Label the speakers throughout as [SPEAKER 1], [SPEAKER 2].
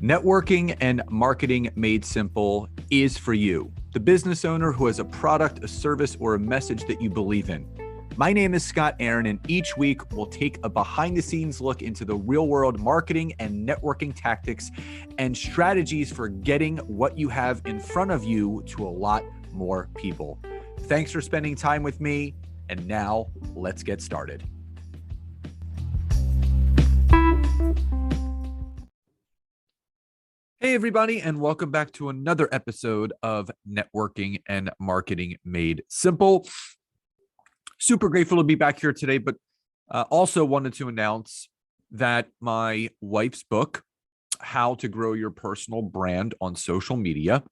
[SPEAKER 1] Networking and marketing made simple is for you, the business owner who has a product, a service, or a message that you believe in. My name is Scott Aaron, and each week we'll take a behind-the-scenes look into the real-world marketing and networking tactics and strategies for getting what you have in front of you to a lot more people. Thanks for spending time with me, and now let's get started. Hey, everybody, and welcome back to another episode of Networking and Marketing Made Simple. Super grateful to be back here today, but also wanted to announce that my wife's book, How to Grow Your Personal Brand on Social Media,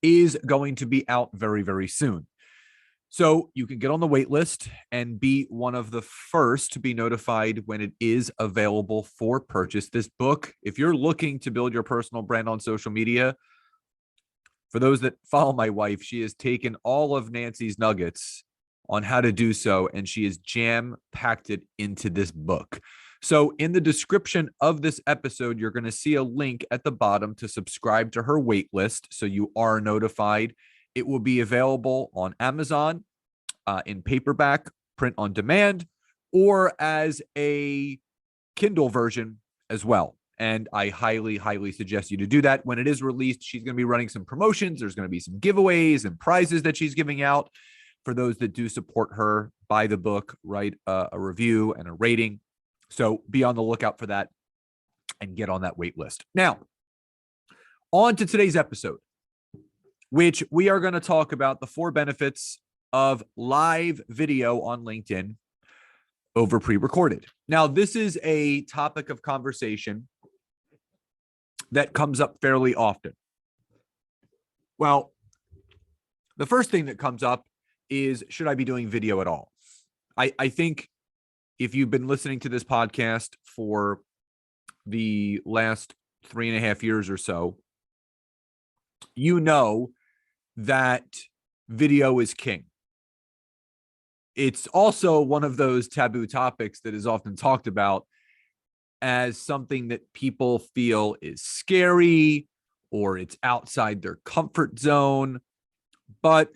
[SPEAKER 1] is going to be out very, very soon. So you can get on the wait list and be one of the first to be notified when it is available for purchase. This book, if you're looking to build your personal brand on social media, for those that follow my wife, she has taken all of Nancy's nuggets on how to do so, and she has jam-packed it into this book. So in the description of this episode, you're going to see a link at the bottom to subscribe to her wait list so you are notified. It will be available on Amazon in paperback, print on demand, or as a Kindle version as well. And I highly, highly suggest you to do that. When it is released, she's going to be running some promotions. There's going to be some giveaways and prizes that she's giving out for those that do support her. Buy the book, write a review and a rating. So be on the lookout for that and get on that wait list. Now, on to today's episode, which we are going to talk about the 4 benefits of live video on LinkedIn over pre-recorded. Now, this is a topic of conversation that comes up fairly often. Well, the first thing that comes up is, should I be doing video at all? I think if you've been listening to this podcast for the last 3.5 years or so, you know that video is king. It's also one of those taboo topics that is often talked about as something that people feel is scary or it's outside their comfort zone. But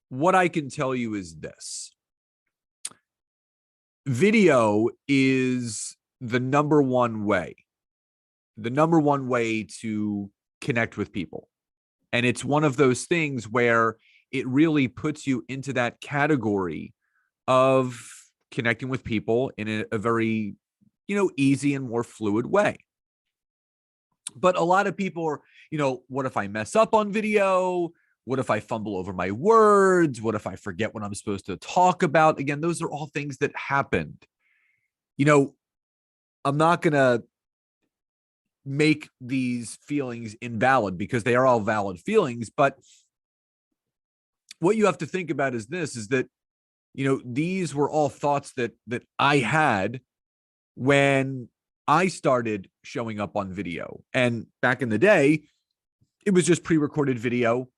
[SPEAKER 1] what I can tell you is this: video is the number one way to connect with people. And it's one of those things where it really puts you into that category of connecting with people in a very, easy and more fluid way. But a lot of people are, what if I mess up on video? What if I fumble over my words? What if I forget what I'm supposed to talk about? Again, those are all things that happened. I'm not going to make these feelings invalid because they are all valid feelings. But what you have to think about is this, is that, these were all thoughts that I had when I started showing up on video. And back in the day, it was just pre-recorded video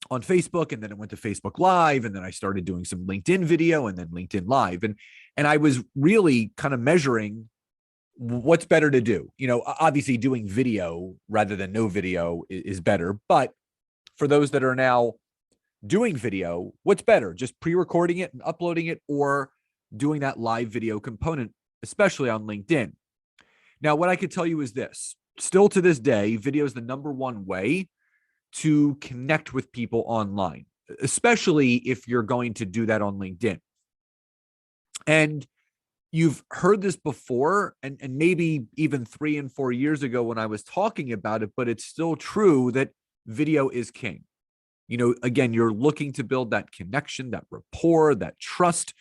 [SPEAKER 1] on Facebook, and then it went to Facebook Live, and then I started doing some LinkedIn video and then LinkedIn Live. And I was really kind of measuring what's better to do. Obviously doing video rather than no video is better. But for those that are now doing video, what's better? Just pre-recording it and uploading it, or doing that live video component, especially on LinkedIn? Now, what I could tell you is this: still to this day, video is the number one way to connect with people online, especially if you're going to do that on LinkedIn. And you've heard this before, and maybe even 3 and 4 years ago when I was talking about it, but it's still true that video is king. Again, you're looking to build that connection, that rapport, that trust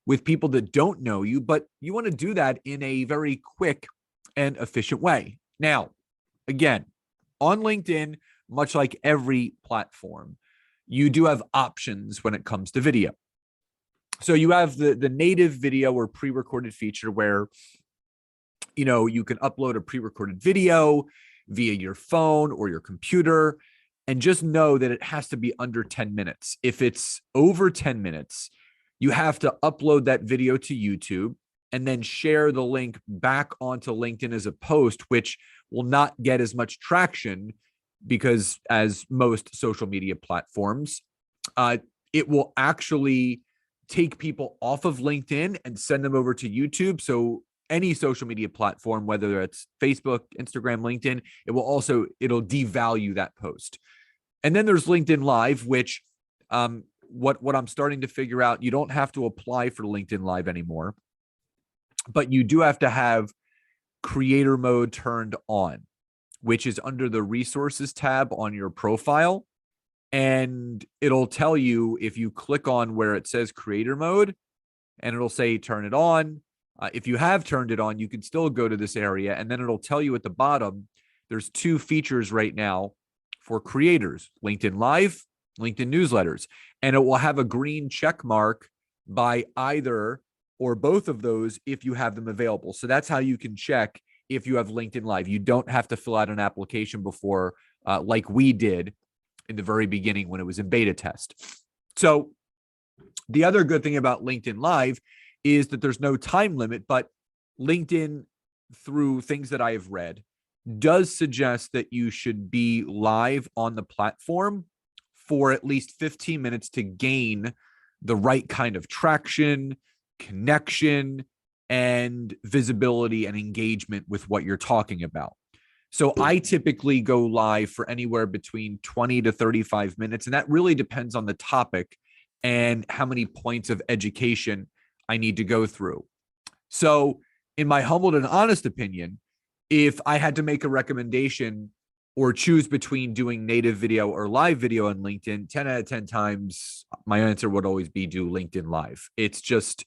[SPEAKER 1] with people that don't know you, but you want to do that in a very quick and efficient way. Now, again, on LinkedIn, much like every platform, you do have options when it comes to video. So you have the native video or pre-recorded feature where, you can upload a pre-recorded video via your phone or your computer, and just know that it has to be under 10 minutes. If it's over 10 minutes, you have to upload that video to YouTube, and then share the link back onto LinkedIn as a post, which will not get as much traction because, as most social media platforms, it will actually take people off of LinkedIn and send them over to YouTube. So any social media platform, whether it's Facebook, Instagram, LinkedIn, it'll devalue that post. And then there's LinkedIn Live, which what I'm starting to figure out, you don't have to apply for LinkedIn Live anymore, but you do have to have creator mode turned on, which is under the resources tab on your profile. And it'll tell you, if you click on where it says creator mode, and it'll say turn it on. If you have turned it on, you can still go to this area, and then it'll tell you at the bottom, there's 2 features right now for creators: LinkedIn Live, LinkedIn newsletters, and it will have a green check mark by either or both of those if you have them available. So that's how you can check if you have LinkedIn Live. You don't have to fill out an application before, like we did in the very beginning when it was in beta test. So the other good thing about LinkedIn Live is that there's no time limit, but LinkedIn, through things that I have read, does suggest that you should be live on the platform for at least 15 minutes to gain the right kind of traction, connection, and visibility and engagement with what you're talking about. So I typically go live for anywhere between 20 to 35 minutes, and that really depends on the topic and how many points of education I need to go through. So in my humbled and honest opinion, if I had to make a recommendation or choose between doing native video or live video on LinkedIn, 10 out of 10 times, my answer would always be do LinkedIn Live. It's just,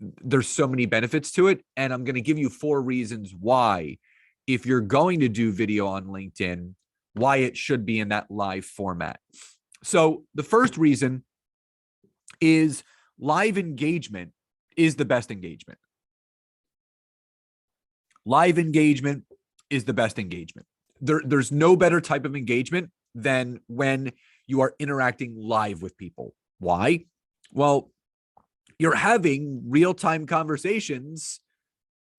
[SPEAKER 1] there's so many benefits to it. And I'm going to give you 4 reasons why, if you're going to do video on LinkedIn, why it should be in that live format. So the first reason is live engagement is the best engagement. Live engagement is the best engagement. There's no better type of engagement than when you are interacting live with people. Why? Well, you're having real-time conversations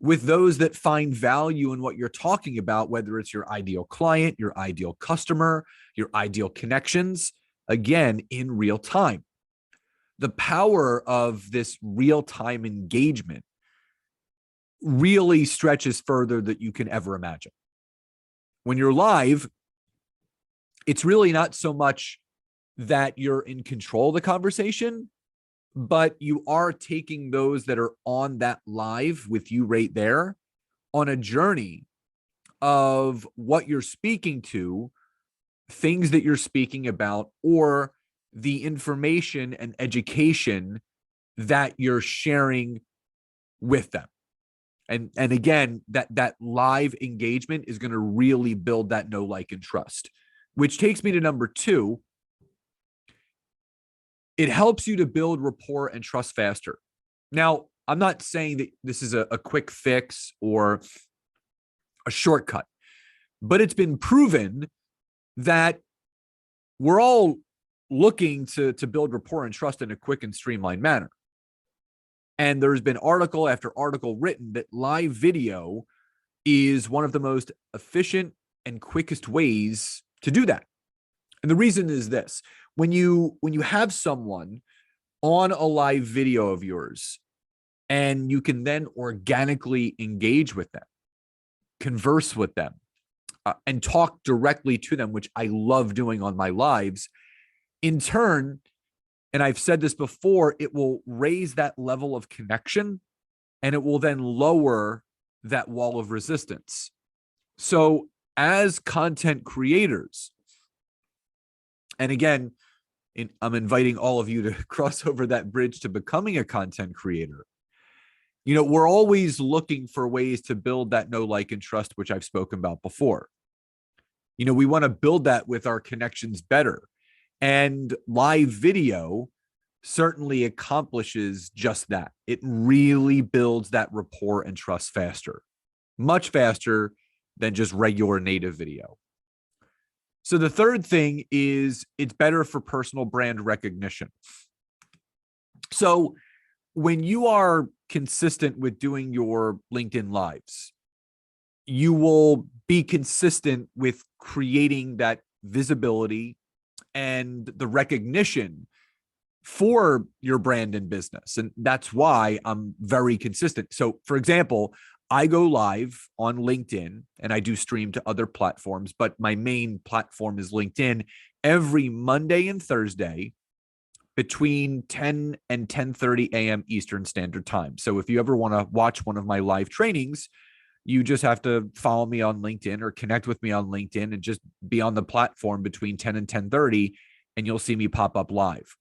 [SPEAKER 1] with those that find value in what you're talking about, whether it's your ideal client, your ideal customer, your ideal connections, again, in real time. The power of this real-time engagement really stretches further than you can ever imagine. When you're live, it's really not so much that you're in control of the conversation, but you are taking those that are on that live with you right there on a journey of what you're speaking to, things that you're speaking about, or the information and education that you're sharing with them. And again, that live engagement is going to really build that know, like, and trust, which takes me to number 2. It helps you to build rapport and trust faster. Now, I'm not saying that this is a quick fix or a shortcut, but it's been proven that we're all looking to build rapport and trust in a quick and streamlined manner. And there's been article after article written that live video is one of the most efficient and quickest ways to do that. And the reason is this: when you have someone on a live video of yours, and you can then organically engage with them, converse with them, and talk directly to them, which I love doing on my lives, in turn, and I've said this before, it will raise that level of connection, and it will then lower that wall of resistance. So as content creators, and again, I'm inviting all of you to cross over that bridge to becoming a content creator. We're always looking for ways to build that know, like, and trust, which I've spoken about before. We want to build that with our connections better. And live video certainly accomplishes just that. It really builds that rapport and trust faster, much faster than just regular native video. So the third thing is it's better for personal brand recognition. So when you are consistent with doing your LinkedIn lives. You will be consistent with creating that visibility and the recognition for your brand and business. And that's why I'm very consistent. So, for example, I go live on LinkedIn and I do stream to other platforms, but my main platform is LinkedIn every Monday and Thursday between 10 and 10:30 a.m. Eastern Standard Time. So if you ever want to watch one of my live trainings, you just have to follow me on LinkedIn or connect with me on LinkedIn and just be on the platform between 10 and 10:30, and you'll see me pop up live.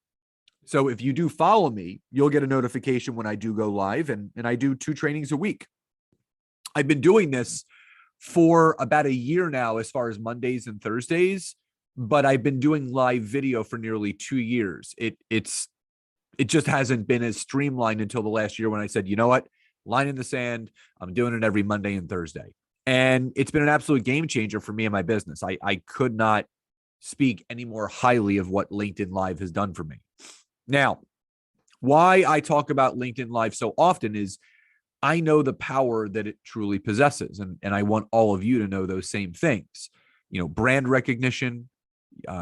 [SPEAKER 1] So if you do follow me, you'll get a notification when I do go live, and I do 2 trainings a week. I've been doing this for about a year now as far as Mondays and Thursdays, but I've been doing live video for nearly 2 years. It just hasn't been as streamlined until the last year when I said, you know what, line in the sand, I'm doing it every Monday and Thursday. And it's been an absolute game changer for me and my business. I could not speak any more highly of what LinkedIn Live has done for me. Now, why I talk about LinkedIn Live so often is I know the power that it truly possesses. And I want all of you to know those same things. You know, brand recognition,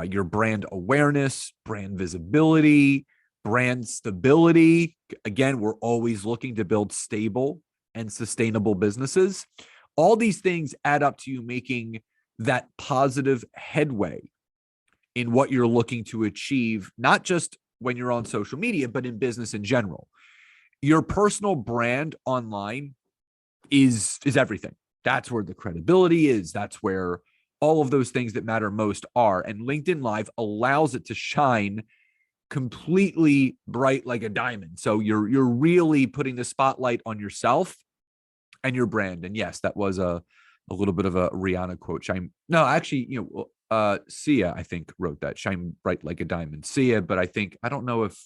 [SPEAKER 1] your brand awareness, brand visibility, brand stability. Again, we're always looking to build stable and sustainable businesses. All these things add up to you making that positive headway in what you're looking to achieve, not just when you're on social media, but in business in general. Your personal brand online is everything. That's where the credibility is. That's where all of those things that matter most are. And LinkedIn Live allows it to shine completely bright like a diamond. So you're really putting the spotlight on yourself and your brand. And yes, that was a little bit of a Rihanna quote. No, actually, Sia, I think, wrote that. Shine bright like a diamond. Sia, but I don't know if,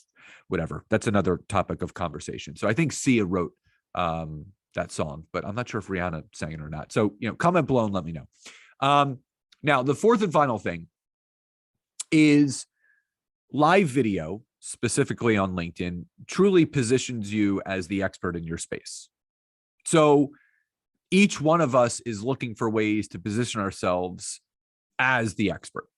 [SPEAKER 1] whatever. That's another topic of conversation. So I think Sia wrote that song, but I'm not sure if Rihanna sang it or not. So, comment below and let me know. Now, the fourth and final thing is live video, specifically on LinkedIn, truly positions you as the expert in your space. So each one of us is looking for ways to position ourselves as the expert.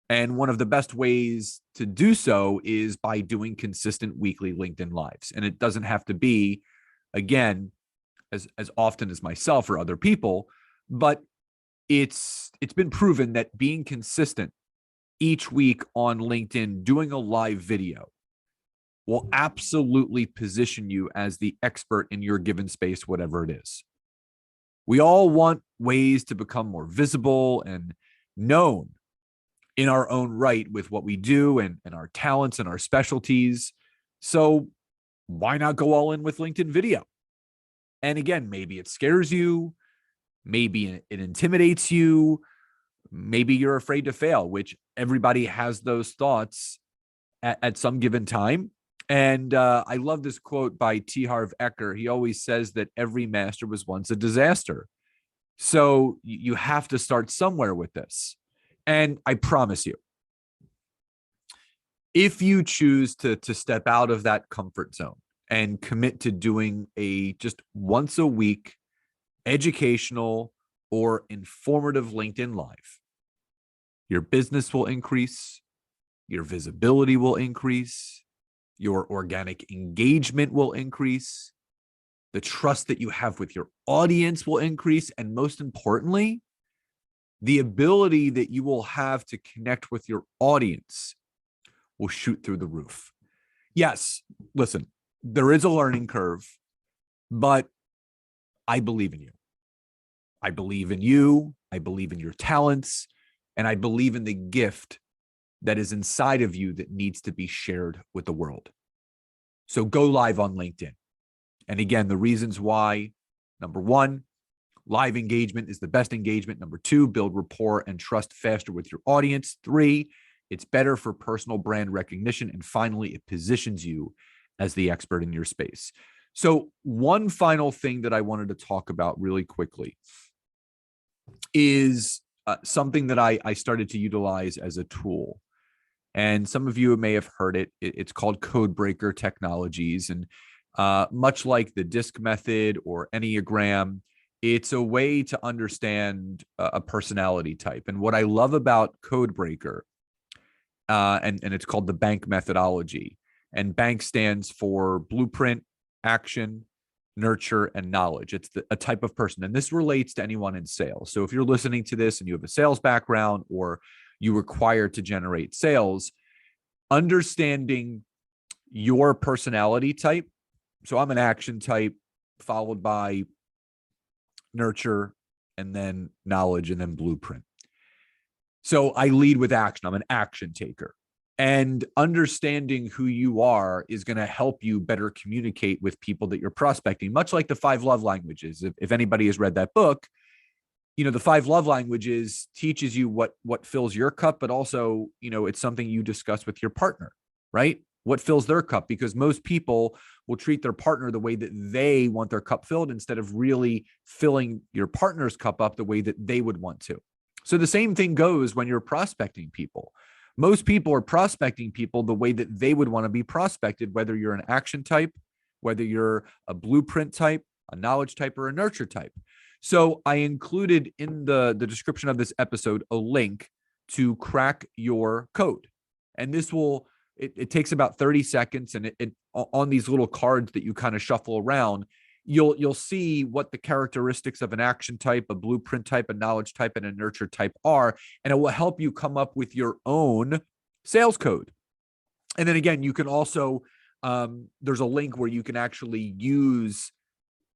[SPEAKER 1] And one of the best ways to do so is by doing consistent weekly LinkedIn lives. And it doesn't have to be, again, as often as myself or other people, but it's been proven that being consistent each week on LinkedIn, doing a live video, will absolutely position you as the expert in your given space, whatever it is. We all want ways to become more visible and known in our own right with what we do and our talents and our specialties. So why not go all in with LinkedIn video? And again, maybe it scares you. Maybe it intimidates you. Maybe you're afraid to fail, which everybody has those thoughts at some given time. And I love this quote by T. Harv Eker. He always says that every master was once a disaster. So you have to start somewhere with this. And I promise you, if you choose to step out of that comfort zone and commit to doing a just once a week educational or informative LinkedIn Live, your business will increase, your visibility will increase, your organic engagement will increase, the trust that you have with your audience will increase, and most importantly, the ability that you will have to connect with your audience will shoot through the roof. Yes, listen, there is a learning curve, but I believe in you. I believe in you. I believe in your talents, and I believe in the gift that is inside of you that needs to be shared with the world. So go live on LinkedIn. And again, the reasons why: number one, live engagement is the best engagement. Number two, build rapport and trust faster with your audience. Three, it's better for personal brand recognition. And finally, it positions you as the expert in your space. So one final thing that I wanted to talk about really quickly is something that I started to utilize as a tool. And some of you may have heard it. It's called Codebreaker Technologies. And Much like the DISC method or Enneagram, it's a way to understand a personality type. And what I love about Codebreaker, and it's called the BANK methodology. And BANK stands for blueprint, action, nurture, and knowledge. It's a type of person. And this relates to anyone in sales. So if you're listening to this and you have a sales background or you require to generate sales, understanding your personality type. So I'm an action type, followed by nurture, and then knowledge, and then blueprint. So I lead with action. I'm an action taker. And understanding who you are is going to help you better communicate with people that you're prospecting, much like the 5 love languages. If anybody has read that book, the 5 love languages teaches you what fills your cup, but also, it's something you discuss with your partner, right? What fills their cup? Because most people will treat their partner the way that they want their cup filled instead of really filling your partner's cup up the way that they would want to. So the same thing goes when you're prospecting people. Most people are prospecting people the way that they would want to be prospected, whether you're an action type, whether you're a blueprint type, a knowledge type, or a nurture type. So I included in the description of this episode a link to crack your code. And this will, it takes about 30 seconds. And it on these little cards that you kind of shuffle around, you'll see what the characteristics of an action type, a blueprint type, a knowledge type, and a nurture type are. And it will help you come up with your own sales code. And then again, you can also, there's a link where you can actually use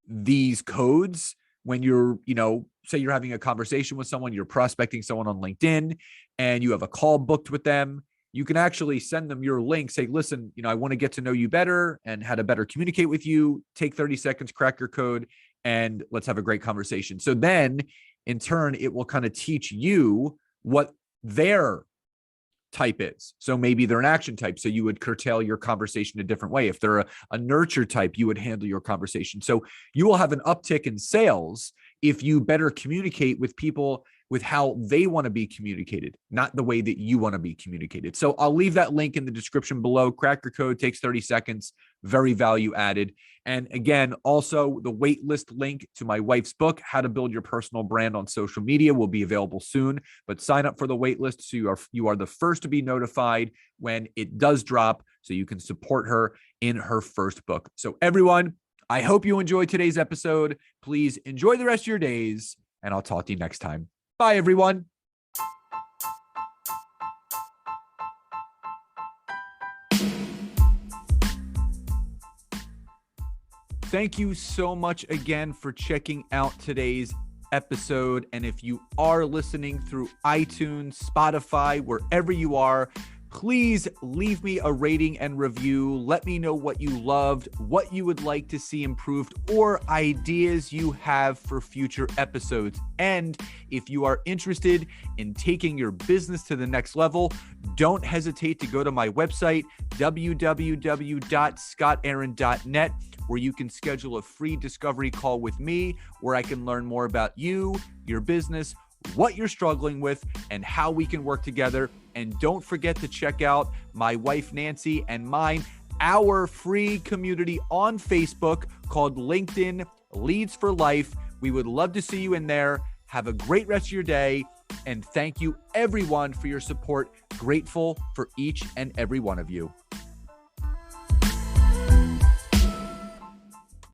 [SPEAKER 1] these codes when you're, say you're having a conversation with someone, you're prospecting someone on LinkedIn and you have a call booked with them. You can actually send them your link, say, listen, I want to get to know you better and how to better communicate with you. Take 30 seconds, crack your code, and let's have a great conversation. So then in turn, it will kind of teach you what their type is. So maybe they're an action type. So you would curtail your conversation a different way. If they're a nurture type, you would handle your conversation. So you will have an uptick in sales if you better communicate with people with how they want to be communicated, not the way that you want to be communicated. So I'll leave that link in the description below. Crack your code, takes 30 seconds, very value added. And again, also the waitlist link to my wife's book, How to Build Your Personal Brand on Social Media, will be available soon, but sign up for the waitlist so you are the first to be notified when it does drop, so you can support her in her first book. So everyone, I hope you enjoyed today's episode. Please enjoy the rest of your days, and I'll talk to you next time. Bye, everyone. Thank you so much again for checking out today's episode. And if you are listening through iTunes, Spotify, wherever you are, please leave me a rating and review. Let me know what you loved, what you would like to see improved, or ideas you have for future episodes. And if you are interested in taking your business to the next level, don't hesitate to go to my website, www.scottaaron.net, where you can schedule a free discovery call with me, where I can learn more about you, your business, what you're struggling with, and how we can work together. And don't forget to check out my wife, Nancy, and mine, our free community on Facebook called LinkedIn Leads for Life. We would love to see you in there. Have a great rest of your day. And thank you, everyone, for your support. Grateful for each and every one of you.